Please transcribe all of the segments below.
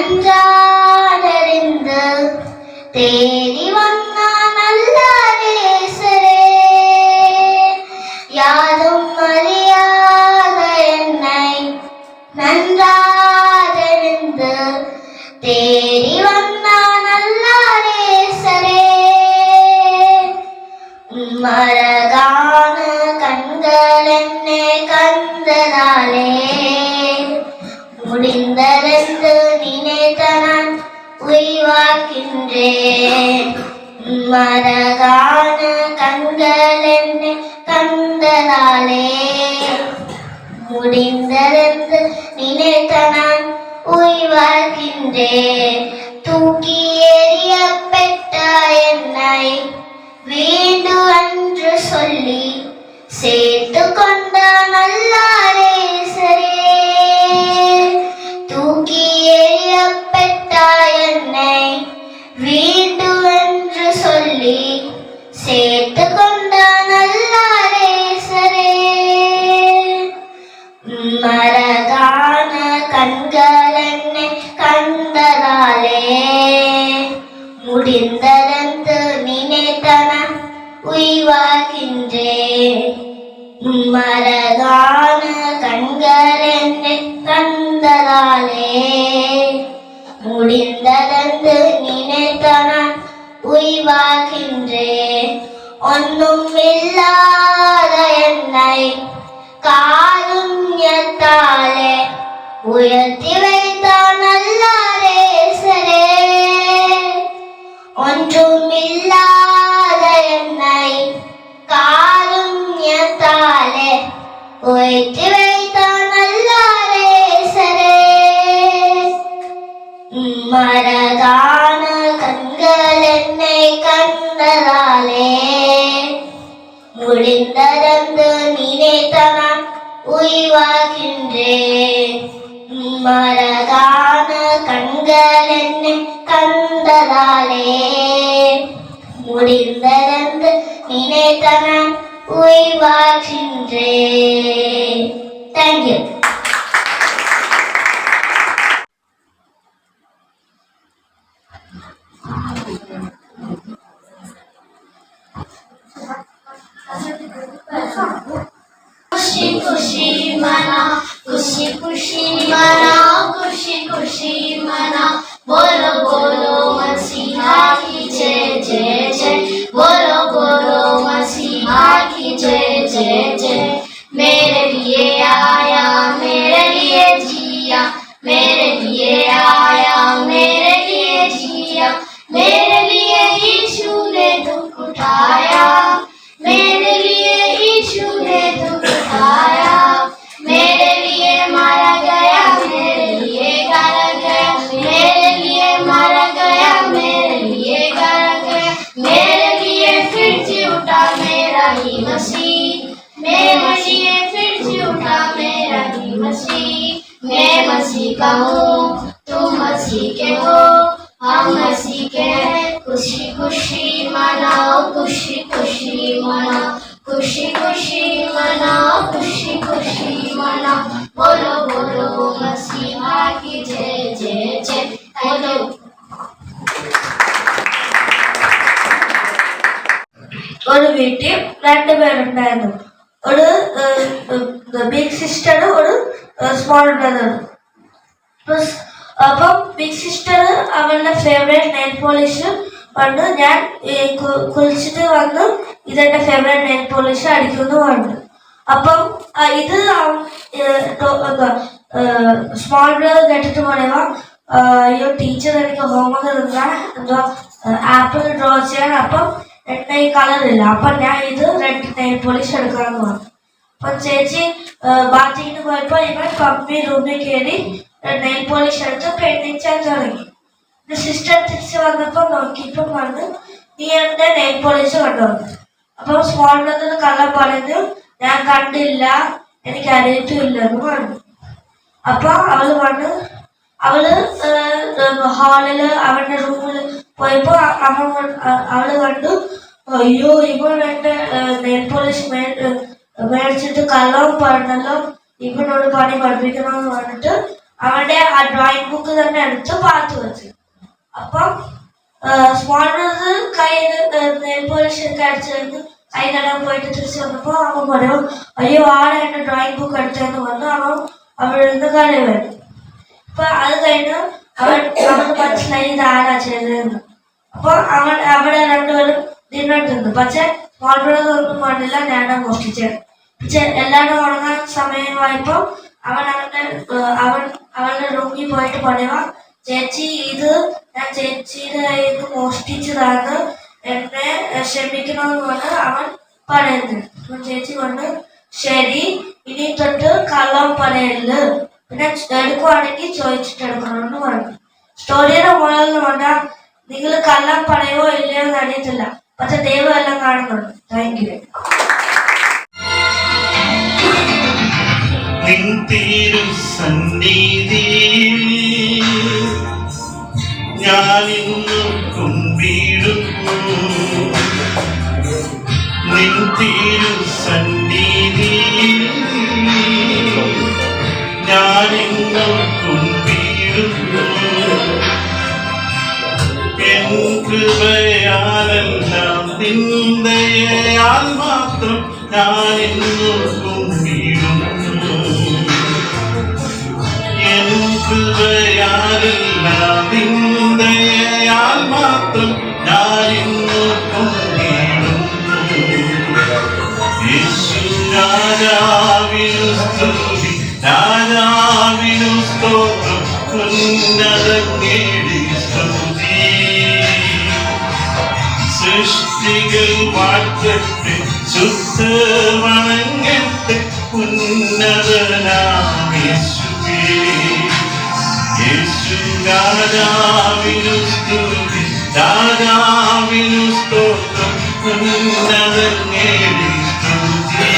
நன்றாடறிந்து தேடி வந்த நல்ல நேசரே, யாரும் அறியாத என்னை நன்றாடறிந்து தேடி வந்த நல்ல நேசரே, மரகான கண்கள் என்னை கண்டதாலே முடிந்ததென்று நினைத்த நான் உய்வாக்கின்றேன். மரகான கண்கள் என்னை கண்டதாலே முடிந்ததென்று நினைத்த நான் உய்வாக்கின்றேன். தூக்கி எறியப்பட்ட என்னை வேண்டும் என்று சொல்லி சேர்த்து கொண்ட நல்ல நேசரே, தூக்கி எறியப்பட்ட என்னை வேண்டும் என்று சொல்லி சேர்த்து கொண்ட நல்ல நேசரே, மரகான கண்கள் என்னை கண்டதாலே முடிந்ததென்று நினைத்த நான் உய்வாகின்றேன். மரகான கண்கள் என்னை கண்டதாலே முடிந்ததென்று நினைத்த நான் உய்வாகின்றேன். ஒன்றும் இல்லாத என்னை காருண்யத்தாலே உயர்த்தி வைத்த நல்ல நேசரே, ஒன்றும் இல்லாத என்னை காருண்யத்தாலே உயர்த்தி வைத்த நல்ல நேசரே, மரகான கண்கள் என்னை கண்டதாலே முடிந்ததென்று நினைத்த நான் உய்வாகின்றேன். மரகான கண்கள் என்னை கண்டதாலே முடிந்ததென்று நினைத்த நான் உய்வாகின்றேன். தேங்க்யூ. खुशी खुशी मना, खुशी खुशी मना, खुशी खुशी मना, बोलो बोलो मसीहा की जय जय जय, बोलो बोलो मसीहा की जय जय जय। मेरे लिए आया, मेरे लिए जिया, मेरे लिए आया, मेरे लिए जिया, मेरे लिए यीशु ने दुख उठाया, मेरे लिए यीशु ने दुख उठाया, मेरे लिए मारा गया, मेरे लिए गाला गया, मेरे लिए मारा गया, मेरे लिए गाला गया, मेरे लिए फिर जी उठा मेरा ही मसीह, मेरे लिए फिर जी उठा मेरा ही मसीह। मैं मसीह का हूँ, तुम मसीह के हो, हम मसीह के हैं। खुशी खुशी मनाओ, खुशी खुशी मनाओ, खुशी खुशी मनाओ, खुशी खुशी मनाओ, बोलो बोलो मसीहा की जय जय जय। बोलो ഒരു വീട്ടിൽ രണ്ടുപേരുണ്ടായിരുന്നു. ഒരു ബിഗ് സിസ്റ്ററും ഒരു സ്മോൾ ബ്രദറും. അപ്പം ബിഗ് സിസ്റ്റർ അവളുടെ ഫേവറേറ്റ് നെയിൽ പോളിഷ് പറഞ്ഞു, ഞാൻ കുളിച്ചിട്ട് വന്ന് ഇതെന്റെ ഫേവറേറ്റ് നെയിൽ പോളിഷ് അടിക്കുന്നു പറഞ്ഞു. അപ്പം ഇത് സ്മോൾ ബ്രദർ കേട്ടിട്ട് പറയുക, അയ്യോ ടീച്ചർ എനിക്ക് ഹോംവർക്ക് തന്നാൽ എന്തോ ആപ്പിൾ ഡ്രോ ചെയ്യാൻ, അപ്പം എന്റെ ഈ കളറില്ല, അപ്പൊ ഞാൻ ഇത് റെഡ് നെയിൽ പോളിഷ് എടുക്കാമെന്ന് പറഞ്ഞു. അപ്പൊ ചേച്ചി ബാത്തിങ്ങിന് പോയപ്പോ ഇവൻ പമ്മി റൂമിൽ കയറി നെയിൽ പോളിഷ് എടുത്ത് പെണ്ണിച്ചാൻ തുടങ്ങി. സിസ്റ്റർ തിരിച്ചു വന്നപ്പോ നോക്കിയപ്പോ പറഞ്ഞു, നീ എന്റെ നെയിൽ പോളിഷ് കണ്ടുവന്നു. അപ്പൊ സ്മോൾ ബ്രദർ കള്ളം പറഞ്ഞു, ഞാൻ കണ്ടില്ല, എനിക്ക് അറിയത്തുമില്ലെന്ന് പറഞ്ഞു. അപ്പൊ അവള് പറഞ്ഞു, അവള് ഹാളില് അവന്റെ റൂമിൽ പോയപ്പോ അവള് കണ്ടു, അയ്യോ ഇവൻ എന്റെ നെയിൽ പോളിഷ് മേടിച്ചിട്ട് കള്ളവും പറഞ്ഞല്ലോ, ഇവനോട് പണി പഠിപ്പിക്കണമെന്ന് പറഞ്ഞിട്ട് അവന്റെ ആ ഡ്രോയിങ് ബുക്ക് തന്നെ എടുത്ത് പാത്ത് വെച്ചു. അപ്പം സ്മോൾ ബ്രദർ നെയിൽ പോളിഷ് ഒക്കെ അടിച്ചു കഴിഞ്ഞ് കൈ കടാൻ പോയിട്ട് തിരിച്ചു വന്നപ്പോ അവൻ പറയും, അയ്യോ ആളെ എന്റെ ഡ്രോയിങ് ബുക്ക് എടുത്തെന്ന് പറഞ്ഞു. അവൻ അവിടെ നിന്ന് കടയിൽ വരും. അപ്പൊ അത് കഴിഞ്ഞ് അവന് മനസ്സിലായി ഇത് ആരാ ചെയ്തതെന്ന്. അപ്പൊ അവിടെ രണ്ടുപേരും ഡിന്നർ തിന്നു. പക്ഷെ സ്മോൾ ബ്രദർ ഒന്നും പറഞ്ഞില്ല, ഞാനാ മോഷ്ടിച്ചത്. പക്ഷെ എല്ലാവരും ഉറങ്ങാൻ സമയമായപ്പോ അവളുടെ റൂമിൽ പോയിട്ട് പറയുക, ചേച്ചി ഇത് ഞാൻ ചേച്ചിയുടെ കയ്യിൽ നിന്ന് മോഷ്ടിച്ചതാണ്, എന്നെ ക്ഷമിക്കണമെന്ന് പറഞ്ഞ് അവൻ പറയുന്നത്. അപ്പൊ ചേച്ചി പറഞ്ഞു, ശരി ഇനി തൊട്ട് കള്ളം പറയല്, പിന്നെ എടുക്കുവാണെങ്കിൽ ചോദിച്ചിട്ട് എടുക്കണമെന്ന് പറഞ്ഞു. സ്റ്റോറിയുടെ മോളിൽ എന്ന് പറഞ്ഞാൽ നിങ്ങൾ കള്ളം പറയുമോ ഇല്ലയോ എന്ന് അറിയത്തില്ല, പക്ഷെ ദൈവം എല്ലാം കാണുന്നുണ്ട്. Thank you. നിൻ തിരുസന്നിധിയിൽ ഞാനിന്നു കുമ്പിടുന്നു, നിൻ തിരുസന്നിധിയിൽ ഞാനിന്നു കുമ്പിടുന്നു. എൻ കൃപയാലെല്ലാം നിൻ ദയയാൽ മാത്രം ഞാനിന്നു കുമ്പിടുന്നു. എൻ കൃപയാലെല്ലാം നിൻ ദയയാൽ മാത്രം ഞാനിന്നു കുമ്പിടുന്നു. യേശു രാജാവിനു സ്തുതി, രാജാവിനു സ്തോത്രം, ഉന്നതങ്ങേടി സ്തുതി. സൃഷ്ടികൾ വാഴ്ത്തട്ടെ, ശുദ്ധർ വണങ്ങട്ടെ, ഉന്നതനാം യേശുവേ. യേശു രാജാവിനു സ്തുതി, രാജാവിനു സ്തോത്രം, ഉന്നതങ്ങേടി സ്തുതി.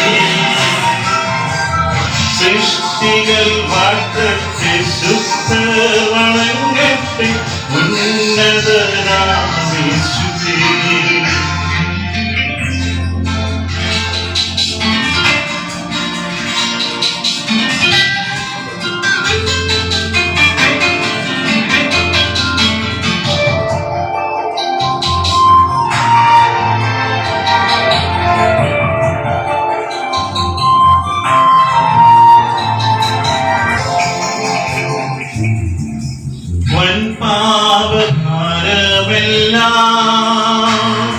സൃഷ്ടികൾ വാഴ്ത്തട്ടെ, ശുദ്ധർ വണങ്ങട്ടെ, ഉന്നതനാം യേശുവേ. വൻപാപഭാരമെല്ലാം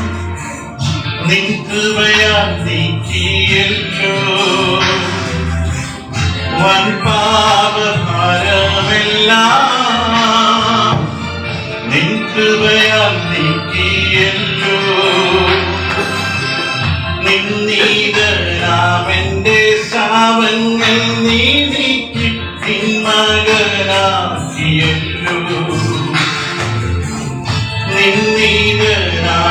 നിൻ കൃപയാൽ നീക്കിയല്ലോ. വൻപാപഭാരമെല്ലാം നിൻ കൃപയാൽ നീക്കിയല്ലോ. നിന്നീതനാമെന്റെ ശാപങ്ങൾ നീ നീക്കി നിൻ മകനാക്കിയല്ലോ. നിന്നീതനാമെന്റെ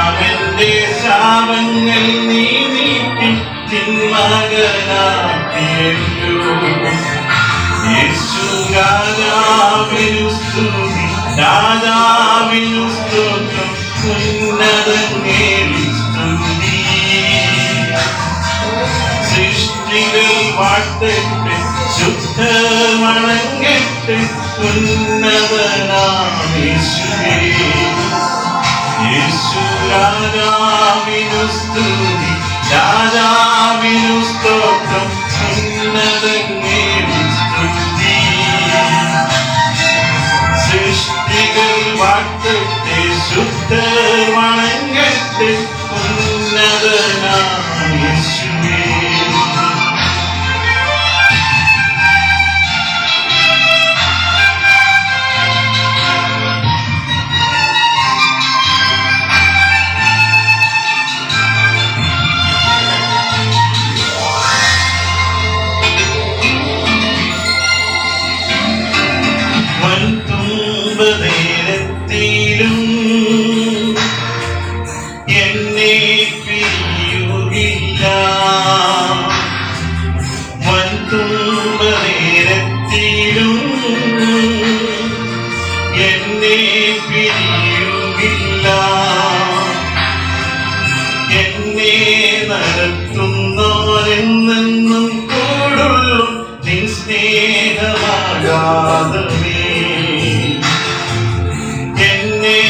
ശാപങ്ങൾ നീ നീക്കി നിൻ മകനാക്കിയല്ലോ. യേശു രാജാവിനു സ്തുതി, രാജാവിനു സ്തോത്രം, ഉന്നതങ്ങേടി സ്തുതി. സൃഷ്ടികൾ വാഴ്ത്തട്ടെ, ശുദ്ധർ വണങ്ങട്ടെ, ഉന്നതനാം യേശുവേ. യേശു രാജാവിനു സ്തുതി, രാജാവിനു സ്തോത്രം, ഉന്നതങ്ങേടി സ്തുതി. സൃഷ്ടികൾ വാഴ്ത്തട്ടെ, ശുദ്ധർ വണങ്ങട്ടെ, ഉന്നതനാം യേശുവേ. നേരത്തിലും എന്നെ പിരിയുകില്ല. വൻതുമ്പ നേരത്തിലും എന്നെ പിരിയുകില്ല. എന്നെ നടത്തുന്നോരെന്നും കൂടുള്ളൂ നിൻ സ്നേഹമാണ് അഗാധമേ എന്നെ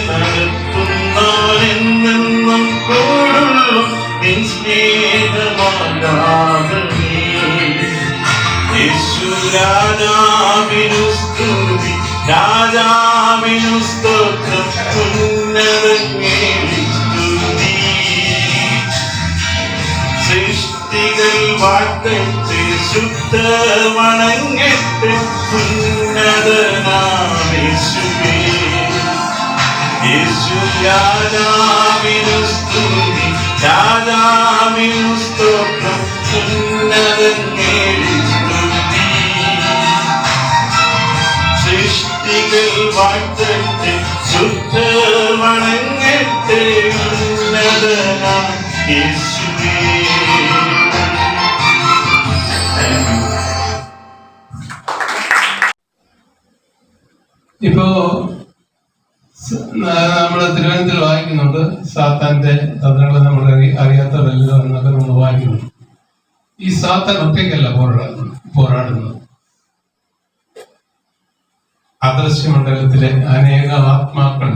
നടത്തുന്നാലെന്നെന്നും കൂടുള്ളൂ നിൻ സ്നേഹമാകാതമേ യേശു രാജാവിനു സ്തുതി രാജാവിനു സ്തോത്രം ഉന്നതങ്ങളിൽ സ്തുതി സൃഷ്ടികൾ വാഴ്ത്തട്ടെ ശുദ്ധ വണങ്ങട്ടെ ഉന്നതനാമേശുവേ യേശു രാജാവിനു സ്തുതി രാജാവിനു സ്തോത്രം ഉന്നതങ്ങളിൽ സ്തുതി സൃഷ്ടികൾ വാഴ്ത്തട്ടെ ശുദ്ധ വണങ്ങട്ടെ ഉന്നതനാം യേശുവേ. ഇപ്പോ നമ്മള് തിരുവനന്തപുരത്തിൽ വായിക്കുന്നുണ്ട് സാത്താന്റെ തന്ത്രങ്ങൾ നമ്മൾ അറിയാത്തവരല്ലോ എന്നൊക്കെ നമ്മൾ വായിക്കുന്നുണ്ട്. ഈ സാത്താൻ ഒറ്റയ്ക്കല്ല പോരാടുന്നത്. അദൃശ്യമണ്ഡലത്തിലെ അനേക ആത്മാക്കൾ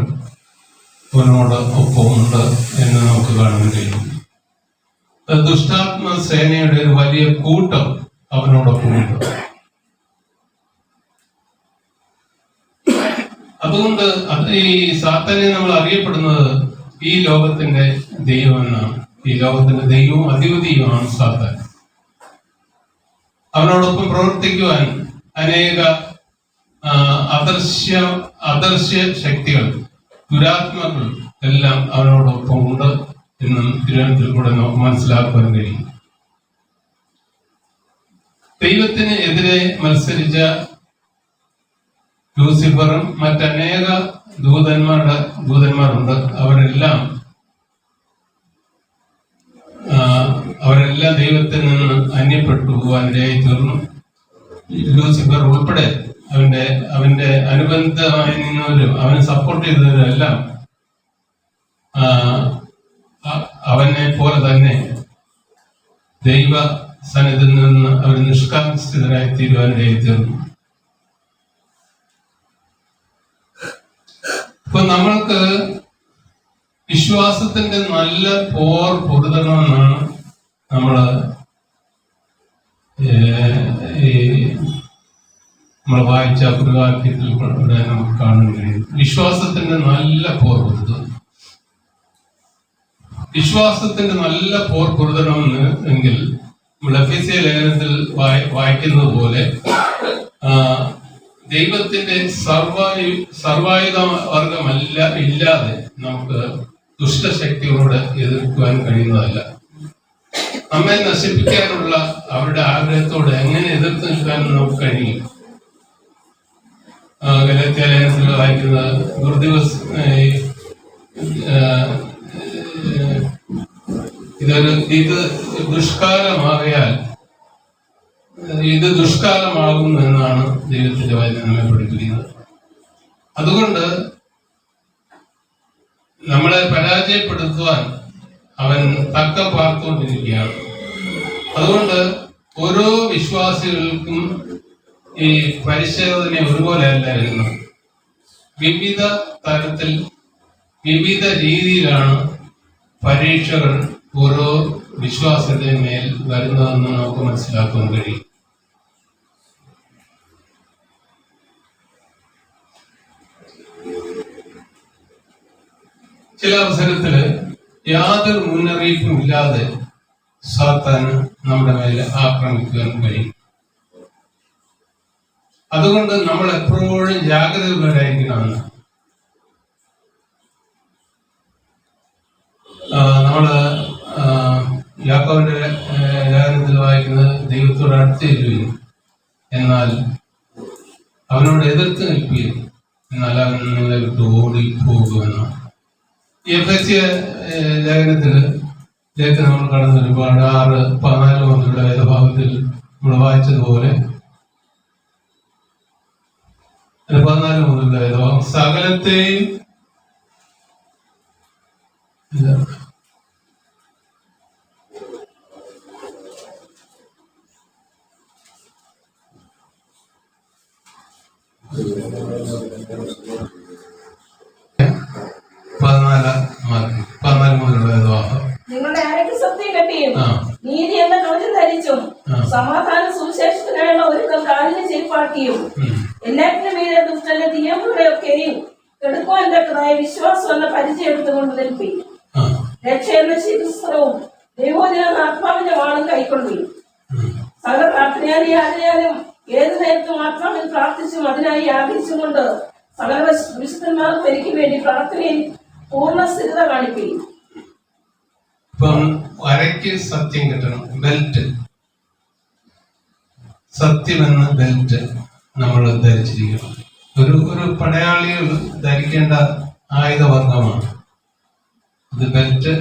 അവനോട് ഒപ്പമുണ്ട് എന്ന് നമുക്ക് കാണാൻ കഴിയും. ദുഷ്ടാത്മ സേനയുടെ ഒരു വലിയ കൂട്ടം അവനോടൊപ്പമുണ്ട്. അതുകൊണ്ട് ഈ സാത്താനെ നമ്മൾ അറിയപ്പെടുന്നത് ഈ ലോകത്തിന്റെ ദൈവം എന്നാണ്. ഈ ലോകത്തിന്റെ ദൈവവും അധിപതിയുമാണ് സാത്താൻ. അവനോടൊപ്പം പ്രവർത്തിക്കുവാൻ അനേക അദർശ്യ ശക്തികൾ, ദുരാത്മാക്കൾ എല്ലാം അവനോടൊപ്പം ഉണ്ട് എന്നും തിരുവനന്തപുരത്തിൽ കൂടെ നമുക്ക് മനസ്സിലാക്കുവാൻ കഴിയും. ദൈവത്തിന് എതിരെ മത്സരിച്ച ലൂസിഫറും മറ്റനേക ദൂതന്മാരുണ്ട്. അവരെല്ലാം ദൈവത്തിൽ നിന്ന് അന്യപ്പെട്ടു പോകാനിടയായി തീർന്നു. ലൂസിഫർ ഉൾപ്പെടെ അവന്റെ അനുബന്ധമായി നിന്നവരും അവനെ സപ്പോർട്ട് ചെയ്തവരും എല്ലാം അവനെ പോലെ തന്നെ ദൈവ സന്നിധിയിൽ നിന്ന് അവർ നിഷ്കാംസിതരായി തീരുവാനിടയായി തീർന്നു. ഇപ്പൊ നമ്മൾക്ക് വിശ്വാസത്തിന്റെ നല്ല പൊരുതണമെന്നാണ് നമ്മൾ വായിച്ച കുറുവാക്യത്തിൽ നമുക്ക് കാണാൻ കഴിയും. വിശ്വാസത്തിന്റെ നല്ല പൊരുതം. വിശ്വാസത്തിന്റെ നല്ല പൊരുതണമെന്ന് എങ്കിൽ നമ്മൾ എഫെസ്യ ലേഖനത്തിൽ വായിക്കുന്നത് പോലെ ദൈവത്തിന്റെ സർവായുധ വർഗമല്ല ഇല്ലാതെ നമുക്ക് ദുഷ്ടശക്തികളോട് എതിർക്കുവാൻ കഴിയുന്നതല്ല. നമ്മെ നശിപ്പിക്കാനുള്ള അവരുടെ ആഗ്രഹത്തോട് എങ്ങനെ എതിർത്ത് നിൽക്കാൻ നമുക്ക് കഴിയും? ഗലാത്യ ലേഖനത്തിൽ വായിക്കുന്നത് ഇത് ദുഷ്കാലമാകയാൽ ഇത് ദുഷ്കാലമാകുന്നു എന്നാണ് ദൈവത്തിന്റെ വചനം നമ്മെ പഠിപ്പിക്കുന്നത്. അതുകൊണ്ട് നമ്മളെ പരാജയപ്പെടുത്തുവാൻ അവൻ തക്കം പാർത്തുകൊണ്ടിരിക്കുകയാണ്. അതുകൊണ്ട് ഓരോ വിശ്വാസികൾക്കും ഈ പരിശോധന ഒരുപോലെയല്ല വരുന്നത്. വിവിധ തരത്തിൽ വിവിധ രീതിയിലാണ് പരീക്ഷകൾ ഓരോ വിശ്വാസത്തിന്റെ മേൽ വരുന്നതെന്ന് നമുക്ക് മനസ്സിലാക്കാൻ കഴിയും. ചില അവസരത്തില് യാതൊരു മുന്നറിയിപ്പും ഇല്ലാതെ സാത്താന് നമ്മുടെ മേലെ ആക്രമിക്കാൻ കഴിയും. അതുകൊണ്ട് നമ്മൾ എപ്പോഴും ജാഗ്രതയുള്ളവരായിരിക്കണമെന്ന് നമ്മള് യാക്കോബിന്റെ ലേഖനത്തിൽ വായിക്കുന്നത് ദൈവത്തോട് അടുത്ത് ചെല്ലുകയും എന്നാൽ അവനോട് എതിർത്ത് നിൽക്കുകയും എന്നാൽ അവൻ നിങ്ങളെ വിട്ട് ഓടിപ്പോകുമെന്നാണ്. ഈ എഫെസ്യ ലേഖനത്തിലേക്ക് നമ്മൾ കടന്ന് ഒരുപാട് 6:14 മുതലുള്ള വേദഭാഗത്തിൽ നമ്മൾ വായിച്ചതുപോലെ 14 മുതലുള്ള വേദഭാഗം സകലത്തെയും എടുക്കുവാൻ തക്കതായ വിശ്വാസം എന്ന പരിചയം എടുത്തുകൊണ്ട് നിൽപ്പി. രക്ഷ എന്ന ശിരസ്ത്രവും ദൈവോചന ആത്മാവിന്റെ വാളും കൈക്കൊള്ളി. സകല പ്രാർത്ഥനയാലും യാചനയാലും ഏത് നേരത്തും ആത്മാവിൽ പ്രാർത്ഥിച്ചും അതിനായി ആഗ്രഹിച്ചും കൊണ്ട് സകല വിശുദ്ധന്മാർക്കും എനിക്ക് വേണ്ടി പ്രാർത്ഥനയിൽ പൂർണ്ണ സ്ഥിരത കാണിക്കുകയും. ഇപ്പം അരയ്ക്ക് സത്യം കിട്ടണം. ബെൽറ്റ്, സത്യമെന്ന ബെൽറ്റ് നമ്മൾ ധരിച്ചിരിക്കണം. ഒരു പടയാളികൾ ധരിക്കേണ്ട ആയുധവർഗമാണ് ഇത്. ബെൽറ്റ്,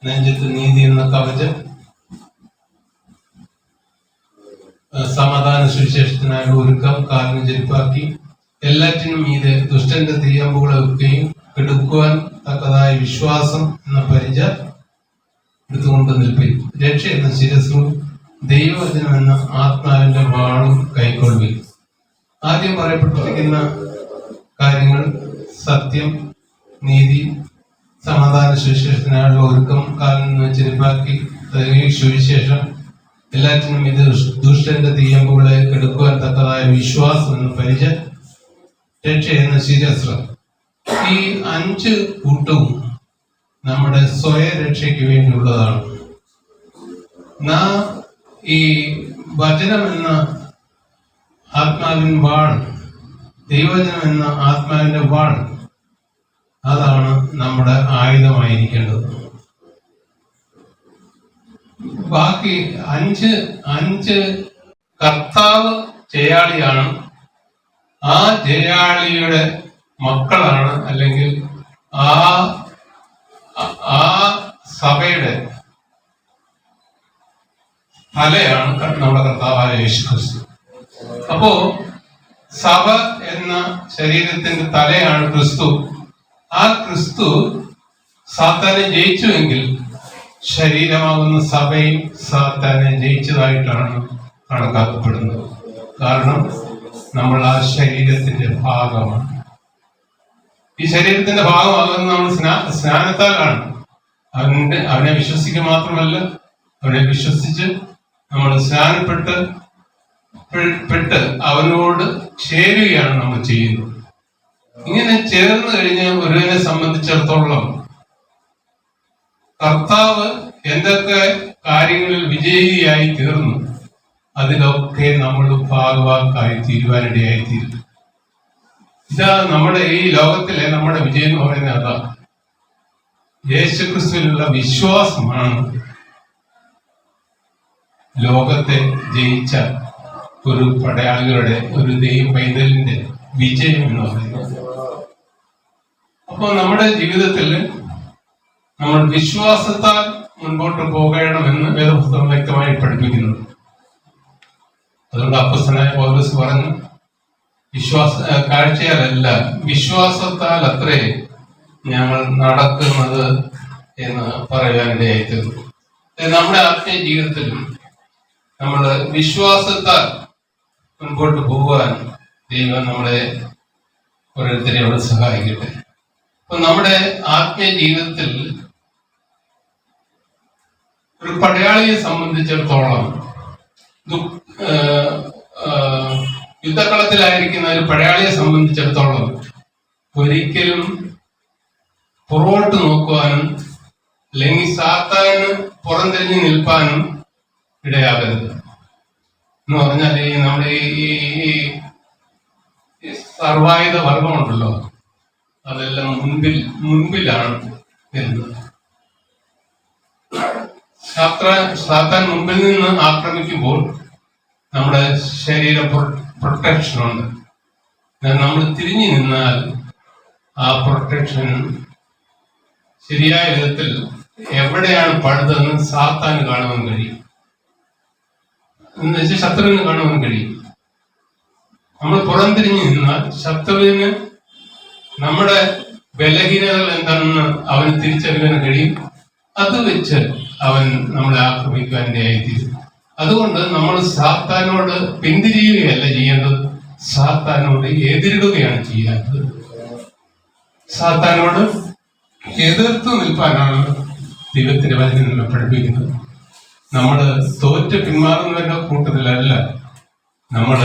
നെഞ്ചത്ത് നീതി എന്ന കവചം, സമാധാന സുവിശേഷത്തിനായി ഒരുക്കം, കാലിന് ചെരുപ്പാക്കി, എല്ലാറ്റിനും മീതെ ദുഷ്ടന്റെ തീയമ്പുകളെ വെക്കുകയും എടുക്കുവാൻ തക്കതായ വിശ്വാസം എന്ന പരിച എടുത്തുകൊണ്ട് നിൽപ്പിൽ. രക്ഷ എന്ന ശിരസ്സും ദൈവവചനം എന്ന ആത്മാവിന്റെ വാളും കൈക്കൊള്ളുവിൽ. ആദ്യം പറയപ്പെട്ടിരിക്കുന്ന കാര്യങ്ങൾ സത്യം, നീതി, സമാധാന സുവിശേഷത്തിനായുള്ള ഒരുക്കം, കാലിന് ചെരുപ്പാക്കി, സുവിശേഷം, എല്ലാറ്റിനും ഇത് ദുഷ്ടന്റെ തീയമ്പുകളെ എടുക്കുവാൻ തക്കതായ വിശ്വാസം എന്ന പരിച, രക്ഷ എന്ന ശിരസ്ത്രം. ഈ 5 കൂട്ടവും നമ്മുടെ സ്വയരക്ഷയ്ക്ക് വേണ്ടിയുള്ളതാണ്. നാം ഈ വചനം എന്ന ആത്മാവിൻ വാൾ, ദൈവവചനം എന്ന ആത്മാവിന്റെ വാൾ, അതാണ് നമ്മുടെ ആയുധമായിരിക്കേണ്ടത്. ബാക്കി 5 കർത്താവ് ജയാളിയാണ്. ആ ജയാളിയുടെ മക്കളാണ്, അല്ലെങ്കിൽ ആ സഭയുടെ തലയാണ് നമ്മുടെ കർത്താവായ യേശുക്രിസ്തു. അപ്പോ സഭ എന്ന ശരീരത്തിന്റെ തലയാണ് ക്രിസ്തു. ആ ക്രിസ്തു സാത്താനെ ജയിച്ചുവെങ്കിൽ ശരീരമാകുന്ന സഭയും സാത്താനെ ജയിച്ചതായിട്ടാണ് കണക്കാക്കപ്പെടുന്നത്. കാരണം നമ്മൾ ആ ശരീരത്തിന്റെ ഭാഗമാണ്. ഈ ശരീരത്തിന്റെ ഭാഗമാകുന്നത് നമ്മൾ സ്നാനത്താലാണ്. അവനെ വിശ്വസിക്കുക മാത്രമല്ല, അവനെ വിശ്വസിച്ച് നമ്മൾ സ്നാനപ്പെട്ട് അവനോട് ചേരുകയാണ് നമ്മൾ ചെയ്യുന്നത്. ഇങ്ങനെ ചേർന്ന് കഴിഞ്ഞ ഒരുവനെ സംബന്ധിച്ചിടത്തോളം കർത്താവ് എന്തൊക്കെ കാര്യങ്ങളിൽ വിജയിയായി തീർന്നു, അതിലൊക്കെ നമ്മൾ ഭാഗവാക്കായി തീരുവാനിടയായി തീരും. ഇതാ നമ്മുടെ ഈ ലോകത്തിലെ നമ്മുടെ വിജയം എന്ന് പറയുന്നത് അതാ. യേശുക്രിസ്തുവിലുള്ള വിശ്വാസമാണ് ലോകത്തെ ജയിച്ച ഒരു പടയാളികളുടെ, ഒരു ദൈവ പൈതലിന്റെ വിജയം എന്ന് പറയുന്നത്. അപ്പോൾ നമ്മുടെ ജീവിതത്തിൽ നമ്മൾ വിശ്വാസത്താൽ മുൻപോട്ട് പോകണമെന്ന് വേദപുസ്തകം വ്യക്തമായി പഠിപ്പിക്കുന്നു. അതുകൊണ്ട് അപ്പോസ്തലനായ പൗലോസ് പറഞ്ഞു, കാഴ്ചയാലല്ല വിശ്വാസത്താൽ അത്രേ ഞങ്ങൾ നടക്കുന്നത് എന്ന് പറയാനിടയായി തീർന്നു. നമ്മുടെ ആത്മീയ ജീവിതത്തിലും നമ്മൾ വിശ്വാസത്താൽ മുൻപോട്ട് പോകാൻ ദൈവം നമ്മളെ ഓരോരുത്തരെയോട് സഹായിക്കട്ടെ. അപ്പൊ നമ്മുടെ ആത്മീയ ജീവിതത്തിൽ ഒരു പടയാളിയെ സംബന്ധിച്ചിടത്തോളം യുദ്ധക്കളത്തിലായിരിക്കുന്ന ഒരു പടയാളിയെ സംബന്ധിച്ചിടത്തോളം ഒരിക്കലും പുറകോട്ട് നോക്കുവാനും അല്ലെങ്കിൽ സാത്താന് പുറംതിരിഞ്ഞു നിൽപ്പാനും ഇടയാകരുത്. എന്ന് പറഞ്ഞാൽ നമ്മുടെ ഈ സർവായുധ വർഗമുണ്ടല്ലോ, അതെല്ലാം മുൻപിലാണ് വരുന്നത്. സാത്താൻ മുമ്പിൽ നിന്ന് ആക്രമിക്കുമ്പോൾ നമ്മുടെ ശരീര പ്രൊട്ടക്ഷൻ ഉണ്ട്. നമ്മൾ തിരിഞ്ഞു നിന്നാൽ ആ പ്രൊട്ടക്ഷൻ ശരിയായ വിധത്തിൽ എവിടെയാണ് പഴുതെന്ന് സാത്താന് കാണുവാൻ കഴിയും, എന്ന് വെച്ചാൽ ശത്രുവിന് കാണുവാൻ കഴിയും. നമ്മൾ പുറംതിരിഞ്ഞു നിന്നാൽ ശത്രുവിന് നമ്മുടെ ബലഹീനതകൾ എന്താണെന്ന് അവന് തിരിച്ചറിയാൻ കഴിയും. അത് വെച്ച് അവൻ നമ്മളെ ആക്രമിക്കാനിടയായിത്തീരും. അതുകൊണ്ട് നമ്മൾ സാത്താനോട് പിന്തിരിയുകയല്ല ചെയ്യേണ്ടത്, സാത്താനോട് എതിരിടുകയാണ് ചെയ്യേണ്ടത്. സാത്താനോട് എതിർത്ത് നിൽപ്പാനാണ് ദൈവത്തിന്റെ വചനം നമ്മെ പഠിപ്പിക്കുന്നത്. നമ്മൾ തോറ്റ് പിന്മാറുന്നവരുടെ കൂട്ടത്തിലല്ല, നമ്മൾ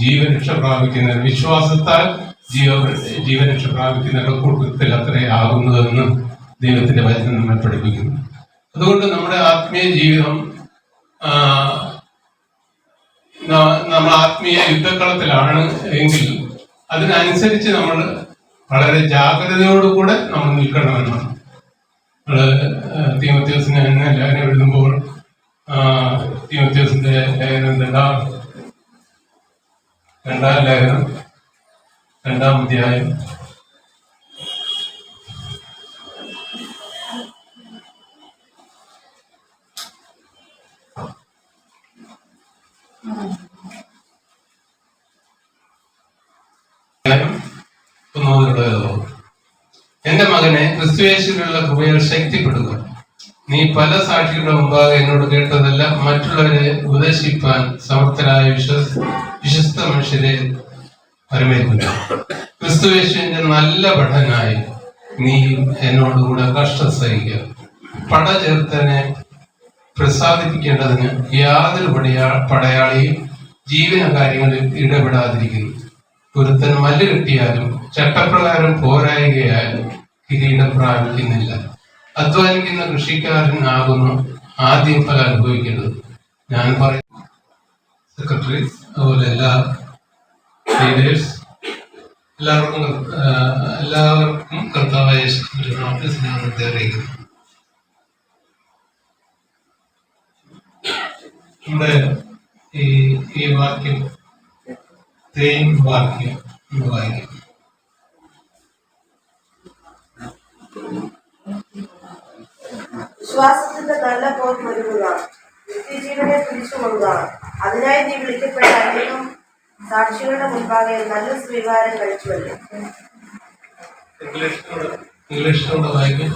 ജീവരക്ഷ പ്രാപിക്കുന്ന വിശ്വാസത്താൽ ജീവരക്ഷ പ്രാപിക്കുന്നവരുടെ കൂട്ടത്തിൽ അത്രയാകുന്നതെന്ന് ദൈവത്തിന്റെ വചനം നമ്മെ പഠിപ്പിക്കുന്നു. അതുകൊണ്ട് നമ്മുടെ ആത്മീയ ജീവിതം നമ്മൾ ആത്മീയ യുദ്ധക്കളത്തിലാണ് എങ്കിൽ അതിനനുസരിച്ച് നമ്മൾ വളരെ ജാഗ്രതയോടുകൂടെ നമ്മൾ നിൽക്കണമെന്നാണ്. തീമോഥെയോസിനെ തന്നെ ലേഖനം എഴുതുമ്പോൾ തീമോഥെയോസിന്റെ ലേഖനം രണ്ടാം ലേഖനം 2-ാം അധ്യായം 1 എന്റെ മകനെ, ക്രിസ്തുയേശുവിനുള്ള കൃപയിൽ ശക്തിപ്പെടുക. നീ പല സാക്ഷികളുടെ മുമ്പാകെ എന്നോട് കേട്ടതല്ല മറ്റുള്ളവരെ ഉപദേശിപ്പാൻ സമർത്ഥരായ വിശ്വസ്ത മനുഷ്യരെ പരമേൽക്കുക. ക്രിസ്തുയേശുവിന്റെ നല്ല ഭടനായി നീ എന്നോടുകൂടെ കഷ്ടം സഹിക്കുക. പട ചേർത്തനെ പ്രസാദിപ്പിക്കേണ്ടതിന് യാതൊരു പടയാളിയും ജീവന കാര്യങ്ങളിൽ ഇടപെടാതിരിക്കുന്നു. ഒരുത്തൻ മല്ല് കെട്ടിയാലും ചട്ടപ്രകാരം പോരായുകയാലും കിരീടം പ്രാപിക്കുന്നില്ല. അധ്വാനിക്കുന്ന കൃഷിക്കാരനാകുന്നു ആദ്യം ഫലം അനുഭവിക്കേണ്ടത്. ഞാൻ പറയുന്നു സെക്രട്ടറി, അതുപോലെ എല്ലാ ലീഡേഴ്സ്, എല്ലാവർക്കും കർത്താവായ യേശുവിന്റെ സ്നേഹത്തെ അറിയിക്കുന്നു. നമ്മുടെ ഈ വാക്യം തേൻ വാക്യം എന്ന് വായിക്കും. വിശ്വാസത്തിന്റെ നല്ല പോർ ഒരുങ്ങുക, നിത്യജീവനെ പിടിച്ചുകൊള്ളുക. അതിനായി നീ വിളിക്കപ്പെട്ട അനേകം സാക്ഷികളുടെ മുൻപാകെ നല്ല സ്വീകാരം കഴിച്ചുവല്ലോ. ഇംഗ്ലീഷിലൂടെ വായിക്കും.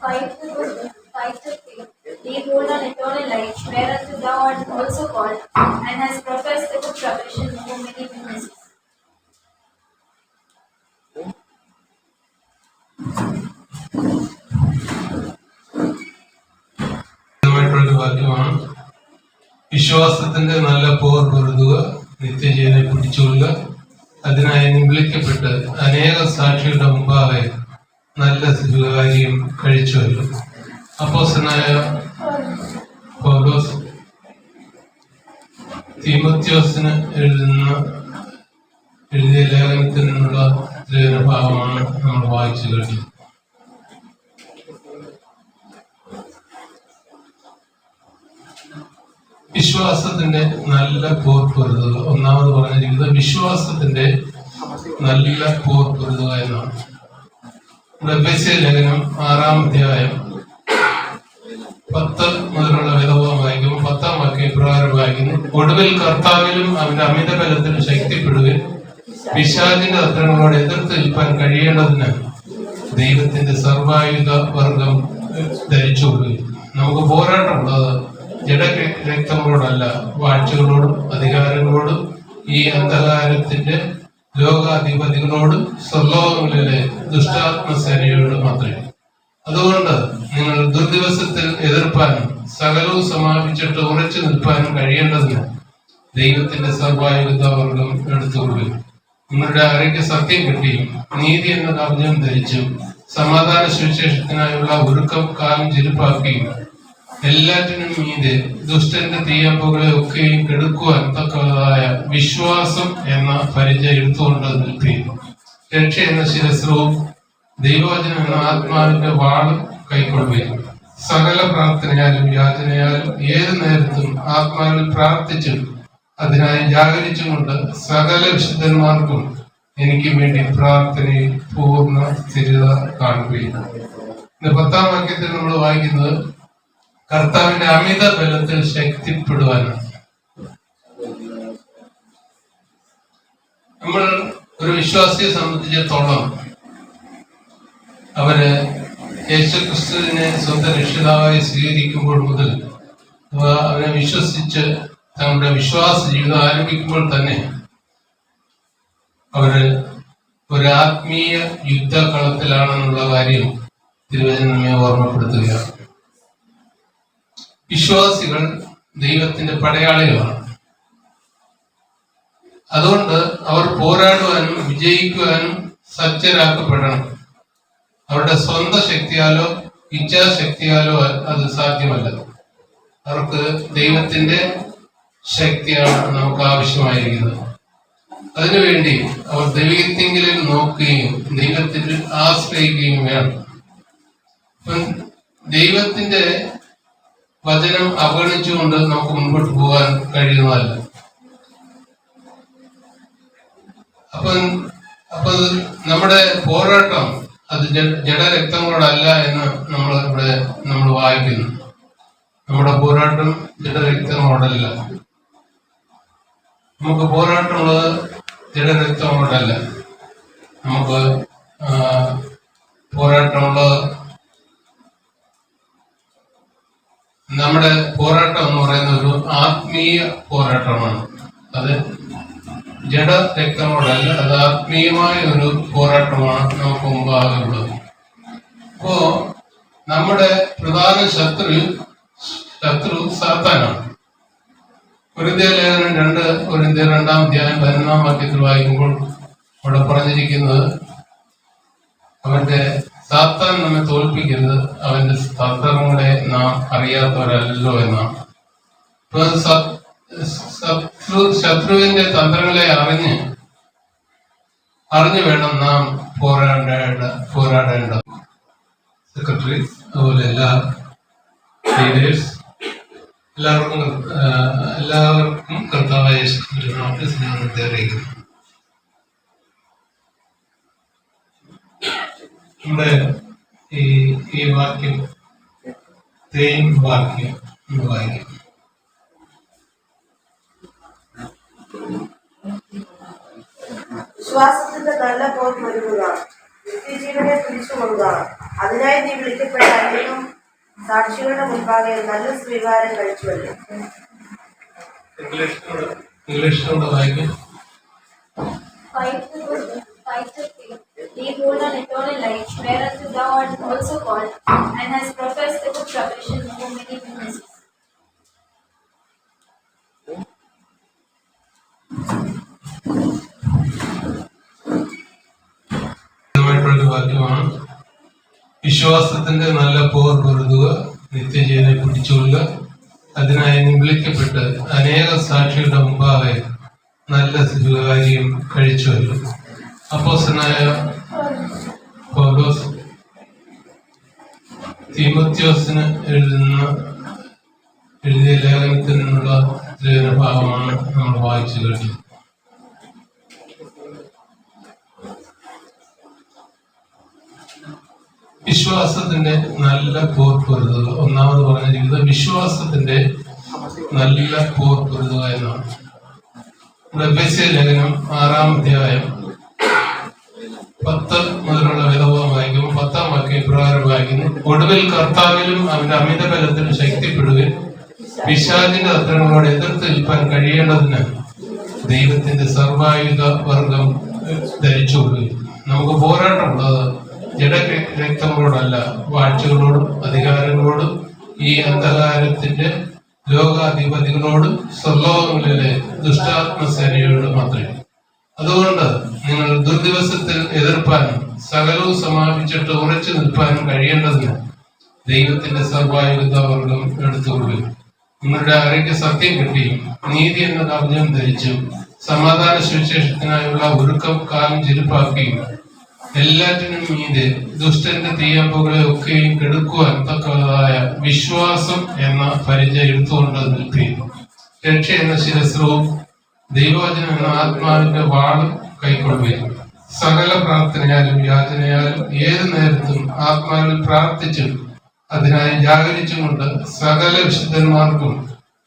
Fight the good fight of faith. Lay hold on eternal life, whereunto thou art also called, and hast professed the good profession through many witnesses. വാക്യമാണ്. വിശ്വാസത്തിന്റെ നല്ല പോർ പൊരുതുക, നിത്യജീവനെ പിടിച്ചുകൊള്ളുക. അതിനായി നീ വിളിക്കപ്പെട്ട് അനേക സാക്ഷികളുടെ മുമ്പാകെ നല്ല സ്വീകാര്യം കഴിച്ചുവല്ലോ. അപ്പോസ്തലനായ പൗലോസ് തീമോഥെയോസിന് എഴുതിയ ലേഖനത്തിൽ നിന്നുള്ള ഭാഗമാണ് നമ്മൾ വായിച്ചു കേട്ടത്. വിശ്വാസത്തിന്റെ നല്ല പോർ പൊരുതുക. ഒന്നാമത് പറഞ്ഞിരിക്കുന്നത് വിശ്വാസത്തിന്റെ നല്ല പോർ പൊരുതുക എന്നാണ്. എഫെസ്യ ലേഖനം 6-ാം അധ്യായം 10 മുതലുള്ള വേദഭാഗം വായിക്കുമ്പോൾ 10-ാം വാക്യം ഇപ്രകാരം വായിക്കുന്നു: ഒടുവിൽ കർത്താവിലും അവന്റെ അമിത ബലത്തിലും ശക്തിപ്പെടുകയും പിശാചിന്റെ തന്ത്രങ്ങളോട് എതിർത്ത് നിൽപ്പാൻ കഴിയേണ്ടതിന് ദൈവത്തിന്റെ സർവായുധ വർഗം ധരിച്ചുകൊള്ളുകയും. നമുക്ക് പോരാട്ടമുള്ളത് ജഡരക്തങ്ങളോടല്ല, വാഴ്ചകളോടും അധികാരങ്ങളോടും ഈ അന്ധകാരത്തിന്റെ ലോകാധിപതികളോടും സ്വർലോകങ്ങളിലെ ദുഷ്ടാത്മസേനയോടും മാത്രമേ. അതുകൊണ്ട് നിങ്ങൾ ദുർദിവസത്തിൽ എതിർപ്പാനും സകലവും സമാപിച്ചിട്ട് ഉറച്ചു നിൽപ്പാനും കഴിയേണ്ടതിന് ദൈവത്തിന്റെ സർവായുധ വർഗം എടുത്തുകൊള്ളുകയും നിങ്ങളുടെ അരയ്ക്ക് സത്യം കിട്ടിയും നീതി എന്ന കവചം ധരിച്ചും സമാധാന സുവിശേഷത്തിനായുള്ള ഒരുക്കം കാലം ചെരുപ്പാക്കുകയും എല്ലാറ്റിനും മീതെ ദുഷ്ടന്റെ തീയമ്പുകളെ ഒക്കെയും കെടുക്കുവാൻ തക്കതായ വിശ്വാസം എന്ന പരിചയം എടുത്തുകൊണ്ട് നിൽക്കുകയും രക്ഷ എന്ന ശിരസ്ത്രവും ദൈവവചനം എന്ന ആത്മാവിന്റെ വാളും കൈക്കൊള്ളുകയും സകല പ്രാർത്ഥനയാലും യാചനയാലും ഏതു നേരത്തും ആത്മാവിൽ പ്രാർത്ഥിച്ചും അതിനായി ജാഗരിച്ചുകൊണ്ട് സകല വിശുദ്ധന്മാർക്കും എനിക്ക് വേണ്ടി പ്രാർത്ഥനയിൽ പൂർണ്ണ സ്ഥിരത കാണുകയും. 10-ാം വാക്യത്തിൽ നമ്മൾ വായിക്കുന്നത് കർത്താവിന്റെ അമിത ബലത്തിൽ ശക്തിപ്പെടുവാനാണ്. നമ്മൾ ഒരു വിശ്വാസിയെ സംബന്ധിച്ചിടത്തോളം അവര് യേശുക്രിസ്തുവിനെ സ്വന്തം രക്ഷിതാവായി സ്വീകരിക്കുമ്പോൾ മുതൽ അവനെ വിശ്വസിച്ച് തങ്ങളുടെ വിശ്വാസ ജീവിതം ആരംഭിക്കുമ്പോൾ തന്നെ അവര് ഒരു ആത്മീയ യുദ്ധകളത്തിലാണെന്നുള്ള കാര്യം തിരുവചനം നമ്മെ ഓർമ്മപ്പെടുത്തുകയാണ്. വിശ്വാസികൾ ദൈവത്തിന്റെ പടയാളികളാണ്. അതുകൊണ്ട് അവർ പോരാടുവാനും വിജയിക്കുവാനും സജ്ജരാക്കപ്പെടണം. അവരുടെ സ്വന്തം ശക്തിയാലോ ഇച്ഛാശക്തിയാലോ അത് സാധ്യമല്ല. അവർക്ക് ദൈവത്തിന്റെ ശക്തിയാണ് നമുക്ക് ആവശ്യമായിരിക്കുന്നത്. അതിനുവേണ്ടി അവർ ദൈവത്തെങ്കിലും നോക്കുകയും ദൈവത്തിൽ ആശ്രയിക്കുകയും വേണം. ദൈവത്തിന്റെ വചനം അവഗണിച്ചുകൊണ്ട് നമുക്ക് മുൻപോട്ട് പോകാൻ കഴിയുന്നതല്ല. അപ്പൊ നമ്മുടെ പോരാട്ടം അത് ജഡരക്തങ്ങളോടല്ല എന്ന് നമ്മൾ വായിക്കുന്നു. നമ്മുടെ പോരാട്ടം ജഡരക്തങ്ങളോടല്ല. നമുക്ക് പോരാട്ടമുള്ളത് ജഡരക്തങ്ങളോടല്ല. നമുക്ക് പോരാട്ടമുള്ളത് നമ്മുടെ പോരാട്ടം എന്ന് പറയുന്ന ഒരു ആത്മീയ പോരാട്ടമാണ്. അത് ജഡരക്തങ്ങളോടല്ല, അത് ആത്മീയമായ ഒരു പോരാട്ടമാണ് നമുക്ക് മുമ്പാകുള്ളത്. അപ്പോ നമ്മുടെ പ്രധാന ശത്രു സാത്താനാണ്. കൊരിന്ത്യർ ലേഖനം 2:2 വായിക്കുമ്പോൾ അവിടെ പറഞ്ഞിരിക്കുന്നത് അവന്റെ സാത്താൻ നമ്മെ തോൽപ്പിക്കരുത്, അവന്റെ തന്ത്രങ്ങളെ നാം അറിയാത്തവരല്ലോ എന്നാണ്. ഇപ്പൊ ശത്രുവിന്റെ തന്ത്രങ്ങളെ അറിഞ്ഞു വേണം നാം പോരാടേണ്ടത്. സെക്രട്ടറി അതുപോലെ എല്ലാ ലീഡേഴ്സ് എല്ലാവർക്കും കർത്താവായ യേശുക്രിസ്തുവിന്റെ സ്നേഹത്തെ അറിയിക്കുന്നു. നമ്മുടെ ഈ വാക്യം തേൻ വാക്യം വായിക്കും. വിശ്വാസത്തിന്റെ നല്ല പോർ ഒരുങ്ങുക, നിത്യജീവനെ പിടിച്ചുകൊള്ളുക. അതിനായി നീ വിളിക്കപ്പെട്ട അനേകം സാക്ഷികളുടെ മുൻപാകെ നല്ല സ്വീകാരം കഴിച്ചുവല്ലോ. ഇംഗ്ലീഷിലൂടെ വായിക്കും. Fight the good fight of faith. Lay hold on eternal life, whereunto thou art also called, and hast professed the good profession for many witnesses. വാക്യമാണ്. വിശ്വാസത്തിന്റെ നല്ല പോർ പൊരുതുക, നിത്യജീവനെ പിടിച്ചുകൊള്ളുക. അതിനായി വിളിക്കപ്പെട്ട് അനേക സാക്ഷികളുടെ മുമ്പാകെ നല്ല സ്വീകാര്യം കഴിച്ചുവല്ലോ. അപ്പോസ്തലനായ പൗലോസ് തീമോഥെയോസിന് എഴുതിയ ലേഖനത്തിൽ നിന്നുള്ള ഭാഗമാണ് നമ്മൾ വായിച്ചു കേട്ടത്. വിശ്വാസത്തിന്റെ നല്ല പോർ പൊരുതുക. ഒന്നാമത് പറഞ്ഞിരിക്കുന്നത് വിശ്വാസത്തിന്റെ നല്ല പോർ പൊരുതുക എന്നാണ്. എഫെസ്യ ലേഖനം 6-ാം അധ്യായം 10 മുതലുള്ള വേദഭാഗം വായിക്കുമ്പോൾ 10-ാം വാക്യം ഇപ്രകാരം വായിക്കുന്നു: ഒടുവിൽ കർത്താവിലും അവന്റെ അമിത ബലത്തിനും ശക്തിപ്പെടുകയും പിശാചിന്റെ തന്ത്രങ്ങളോട് എതിർത്ത് നിൽപ്പാൻ കഴിയേണ്ടതിന് ദൈവത്തിന്റെ സർവായുധ വർഗം ധരിച്ചുകൊള്ളുകയും. നമുക്ക് പോരാട്ടമുള്ളത് ജഡരക്തങ്ങളോടല്ല, വാഴ്ചകളോടും അധികാരങ്ങളോടും ഈ അന്ധകാരത്തിന്റെ ലോകാധിപതികളോടും സ്വർലോകങ്ങളിലെ ദുഷ്ടാത്മസേനയോടും മാത്രമേ. അതുകൊണ്ട് നിങ്ങൾ ദുർദിവസത്തിൽ എതിർപ്പാനും സകലവും സമാപിച്ചിട്ട് ഉറച്ചു നിൽപ്പാനും കഴിയേണ്ടതിന് ദൈവത്തിന്റെ സർവായുധ വർഗം എടുത്തുകൊള്ളുകയും നിങ്ങളുടെ അരയ്ക്ക് സത്യം കിട്ടിയും നീതി എന്ന കവചം ധരിച്ചും സമാധാന സുവിശേഷത്തിനായുള്ള ഒരുക്കം കാലം ചെരുപ്പാക്കുകയും എല്ലാറ്റിനും മീതെ ദുഷ്ടന്റെ തീയമ്പുകളെ ഒക്കെയും കെടുക്കുവാൻ തക്കതായ വിശ്വാസം എന്ന പരിചയം എടുത്തുകൊണ്ട് നിൽക്കുകയും രക്ഷ എന്ന ശിരസ്ത്രവും ദൈവവചനം എന്ന ആത്മാവിന്റെ വാളും കൈക്കൊള്ളുകയും സകല പ്രാർത്ഥനയാലും യാചനയാലും ഏതു നേരത്തും ആത്മാവിൽ പ്രാർത്ഥിച്ചും അതിനായി ജാഗരിച്ചും കൊണ്ട് സകല വിശുദ്ധന്മാർക്കും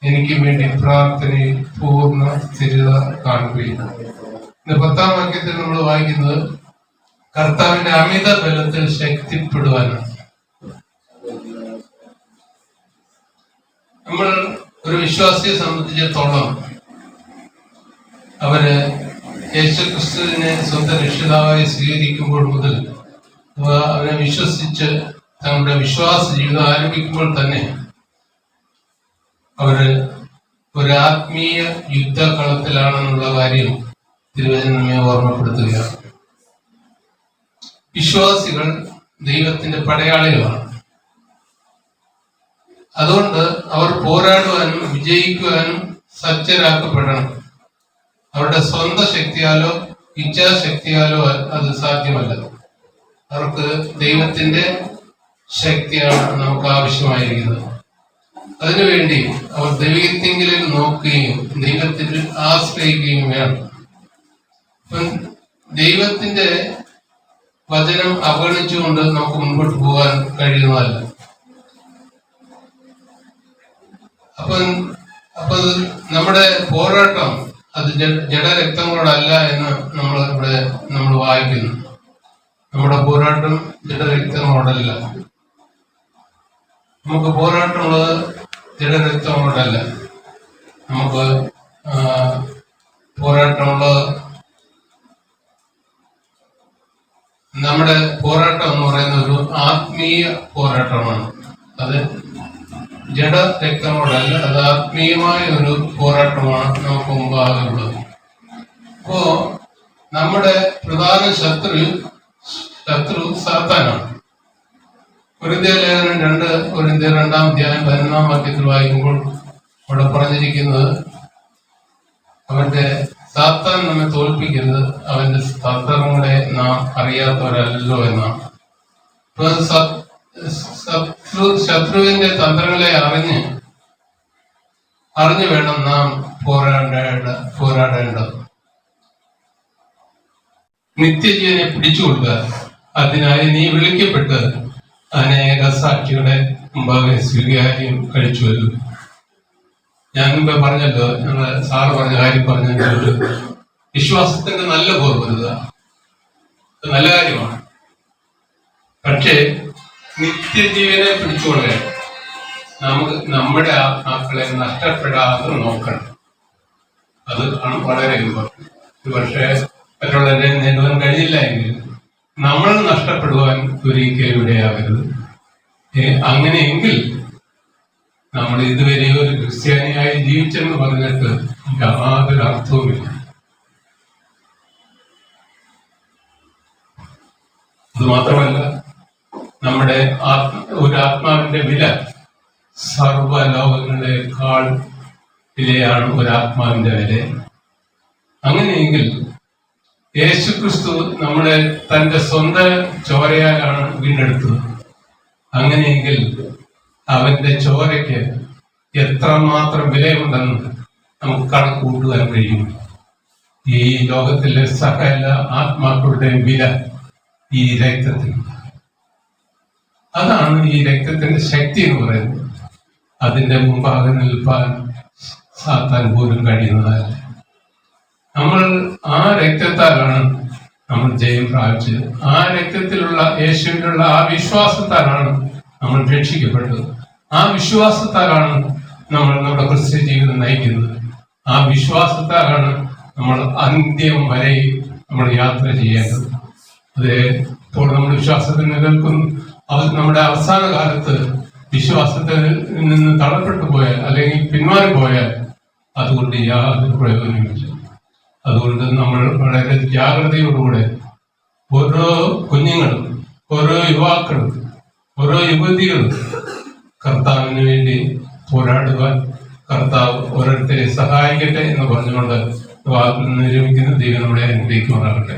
എനിക്ക് വേണ്ടി പ്രാർത്ഥനയിൽ പൂർണ്ണ സ്ഥിരത കാണുകയും. 10-ാം വാക്യത്തിൽ നമ്മൾ വായിക്കുന്നത് കർത്താവിന്റെ അമിത ബലത്തിൽ ശക്തിപ്പെടുവാനാണ്. നമ്മൾ ഒരു വിശ്വാസിയെ സംബന്ധിച്ചിടത്തോളം അവര് യേശുക്രിസ്തുവിനെ സ്വന്തം രക്ഷിതാവായി സ്വീകരിക്കുമ്പോൾ മുതൽ അവനെ വിശ്വസിച്ച് തങ്ങളുടെ വിശ്വാസ ജീവിതം ആരംഭിക്കുമ്പോൾ തന്നെ അവര് ഒരു ആത്മീയ യുദ്ധകളത്തിലാണെന്നുള്ള കാര്യം തിരുവചനം നമ്മെ ഓർമ്മപ്പെടുത്തുകയാണ്. വിശ്വാസികൾ ദൈവത്തിന്റെ പടയാളികളാണ്. അതുകൊണ്ട് അവർ പോരാടുവാനും വിജയിക്കുവാനും സജ്ജരാക്കപ്പെടണം. അവരുടെ സ്വന്തം ശക്തിയാലോ ഇച്ഛാശക്തിയാലോ അത് സാധ്യമല്ല. അവർക്ക് ദൈവത്തിന്റെ ശക്തിയാണ് നമുക്ക് ആവശ്യമായിരിക്കുന്നത്. അതിനുവേണ്ടി അവർ ദൈവത്തെങ്കിലും നോക്കുകയും ദൈവത്തിൽ ആശ്രയിക്കുകയും വേണം. ദൈവത്തിന്റെ വചനം അവഗണിച്ചുകൊണ്ട് നമുക്ക് മുൻപോട്ട് പോകാൻ കഴിയുന്നതല്ല. അപ്പൊ നമ്മുടെ പോരാട്ടം അത് ജഡരക്തങ്ങളോടല്ല എന്ന് നമ്മൾ വായിക്കുന്നു. നമ്മുടെ പോരാട്ടം ജഡരക്തങ്ങളോടല്ല. നമുക്ക് പോരാട്ടമുള്ളത് ജഡരക്തങ്ങളോടല്ല. നമുക്ക് പോരാട്ടമുള്ളത് നമ്മുടെ പോരാട്ടം എന്ന് പറയുന്ന ഒരു ആത്മീയ പോരാട്ടമാണ്. അത് ജഡരക്തങ്ങളോടല്ല, അത് ആത്മീയമായ ഒരു പോരാട്ടമാണ് നമുക്ക് മുമ്പാകെ ഉള്ളത്. അപ്പോ നമ്മുടെ പ്രധാന ശത്രു സാത്താനാണ്. കൊരിന്ത്യർ ലേഖനം 2:2 വായിക്കുമ്പോൾ അവിടെ പറഞ്ഞിരിക്കുന്നത് അവന്റെ സാത്താൻ നമ്മെ തോൽപ്പിക്കുന്നത് അവന്റെ തന്ത്രങ്ങളെ നാം അറിയാത്തവരല്ലോ എന്നാണ്. ഇപ്പൊ ശത്രുവിന്റെ തന്ത്രങ്ങളെ അറിഞ്ഞു വേണം നാം പോരാടേണ്ടത്. നിത്യജീവനെ പിടിച്ചുകൊടുക്കുക. അതിനായി നീ വിളിക്കപ്പെട്ട് അനേക സാക്ഷികളെ മുമ്പാകെ സ്വീകാര്യം കഴിച്ചുവല്ലോ. ഞാൻ മുമ്പേ പറഞ്ഞല്ലോ, ഞങ്ങള് സാറ് പറഞ്ഞ കാര്യം പറഞ്ഞ വിശ്വാസത്തിന്റെ നല്ല പോർവരുക നല്ല കാര്യമാണ്. പക്ഷേ നിത്യജീവനെ പിടിച്ചുകൊള്ളേ നമുക്ക് നമ്മുടെ ആത്മാക്കളെ നഷ്ടപ്പെടാതെ നോക്കണം. അത് ആണ് വളരെ ഇമ്പോർട്ടൻറ്റ്. പക്ഷേ മറ്റുള്ളവരെ നേടുവാൻ കഴിഞ്ഞില്ല എങ്കിൽ നമ്മൾ നഷ്ടപ്പെടുവാൻ ഒരിക്കലും ഇടയാകരുത്. അങ്ങനെയെങ്കിൽ നമ്മൾ ഇതുവരെ ഒരു ക്രിസ്ത്യാനിയായി ജീവിച്ചെന്ന് പറഞ്ഞിട്ട് യാതൊരു അർത്ഥവുമില്ല. അത് മാത്രമല്ല, നമ്മുടെ ഒരു ആത്മാവിന്റെ വില സർവ്വലോകങ്ങളെക്കാൾ വിലയാണ് ഒരാത്മാവിന്റെ വില. അങ്ങനെയെങ്കിൽ യേശുക്രിസ്തു നമ്മളെ തന്റെ സ്വന്തം ചോരയാലാണ് വീണ്ടെടുത്തത്. അങ്ങനെയെങ്കിൽ അവന്റെ ചോരയ്ക്ക് എത്രമാത്രം വിലയുണ്ടെന്ന് നമുക്ക് കണക്ക് കൂട്ടുവാൻ കഴിയും. ഈ ലോകത്തിലെ സകല ആത്മാക്കളുടെയും വില ഈ രക്തത്തിൽ. അതാണ് ഈ രക്തത്തിന്റെ ശക്തി എന്ന് പറയുന്നത്. അതിന്റെ മുമ്പാകെ നിൽപ്പാൻ സാത്താൻ പോലും കഴിയുന്നതല്ല. നമ്മൾ ആ രക്തത്താലാണ് നമ്മൾ ജയം പ്രാപിച്ചത്. ആ രക്തത്തിലുള്ള യേശുവിനുള്ള ആ വിശ്വാസത്താലാണ് നമ്മൾ രക്ഷിക്കപ്പെട്ടത്. ആ വിശ്വാസത്താലാണ് നമ്മൾ നമ്മുടെ ക്രിസ്ത്യ ജീവിതം നയിക്കുന്നത്. ആ വിശ്വാസത്താലാണ് നമ്മൾ അന്ത്യം വരെ നമ്മൾ യാത്ര ചെയ്യേണ്ടത്. അത് ഇപ്പോൾ നമ്മൾ വിശ്വാസത്തിൽ നിലനിൽക്കുന്നു. നമ്മുടെ അവസാന കാലത്ത് വിശ്വാസത്തിൽ നിന്ന് തള്ളപ്പെട്ടു പോയാൽ അല്ലെങ്കിൽ പിന്മാറിപ്പോയാൽ അതുകൊണ്ട് യാതൊരു പ്രയോജനമില്ല. അതുകൊണ്ട് നമ്മൾ വളരെ ജാഗ്രതയോടുകൂടെ ഓരോ കുഞ്ഞുങ്ങളും, ഓരോ യുവാക്കളും, ഓരോ യുവതികളും കർത്താവിന് വേണ്ടി പോരാടുവാൻ കർത്താവ് ഓരോരുത്തരെ സഹായിക്കട്ടെ എന്ന് പറഞ്ഞുകൊണ്ട് വാക്കിൽ നിരൂപിക്കുന്ന ദൈവം നമ്മളെ അനുഗ്രഹിക്കുമാറാകട്ടെ.